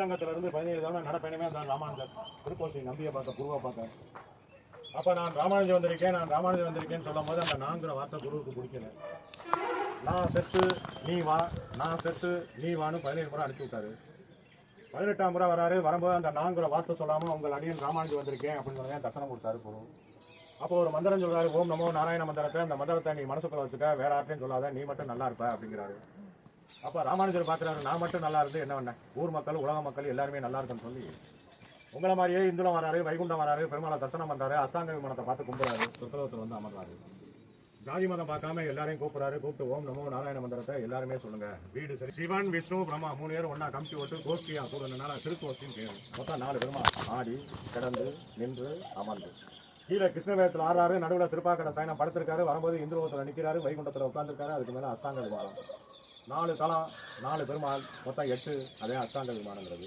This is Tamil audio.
ஸ்ரீரங்கத்திலிருந்து 17 தவணை நடப்பயணமே அந்த ராமானுஜர் திருக்கோசி நம்பியை பார்த்த குருவை பார்த்த. அப்போ நான் ராமானுஜம் வந்திருக்கேன்னு சொல்லும் போது அந்த நான்கிற வார்த்தை குருவுக்கு பிடிக்கல. நான் செத்து நீ வா, நான் செத்து நீ வான்னு 17 முறை அனுப்பிச்சு விட்டாரு. 18ஆம் முறை வராரு. வரும்போது அந்த நான்கிற வார்த்தை சொல்லாமல் உங்கள் அடியன் ராமானுஜம் வந்திருக்கேன் அப்படின்னு சொல்லி தரிசனம் கொடுத்தாரு குரு. அப்போ ஒரு மந்திரம் சொல்றாரு, ஓம் நமோ நாராயண மந்திரத்தை. அந்த மந்திரத்தை நீ மனசுக்குள்ள வச்சுக்க, வேற யார்ட்டையும் சொல்லாத, நீ மட்டும் நல்லா இருப்ப அப்படிங்கிறாரு. அப்போ ராமானுஜர் பார்க்குறாரு, நான் மட்டும் நல்லா இருந்து என்ன பண்ணேன், ஊர் மக்கள் உலக மக்கள் எல்லாருமே நல்லா இருக்குன்னு சொல்லி உங்களை மாதிரியே இந்துலம் வராரு, வைகுண்டம் வராரு, பெருமாளை தரிசனம் பண்றாரு, அஷ்டாங்க விமானத்தை பார்த்து கும்புறாரு, சொர்க்கலோகத்தில் வந்து அமர்றாரு. ஜாதி மதம் பார்க்காம எல்லாரையும் கூப்பிடுறாரு. கூப்பிட்டு ஓம் நமோ நாராயண மந்திரத்தை எல்லாருமே சொல்லுங்க. வீடு சரி சிவன் விஷ்ணு பிரம்மா 3 பேரும் ஒன்னா கமிட்டி ஓட்டு கோஷ்டியா கூடுறதுனால திருக்கோஷ்டின்னு பேரு. மொத்தம் 4 பெருமா ஆடி கிடந்து நின்று அமர்ந்து கீழே கிருஷ்ணவேதத்தில் ஆறாரு. நடுவில் திருப்பாக்கடை சயனம் படுத்திருக்காரு. வரும்போது இந்திரலோகத்தில் நிற்கிறாரு, வைகுண்டத்தில் உட்கார்ந்துருக்காரு. அதுக்கு மேலே அஷ்டாங்க விமானம் 4 தலம் 4 பெருமாள் மொத்தம் 8. அதே அஷ்டாங்க விமானங்கிறது.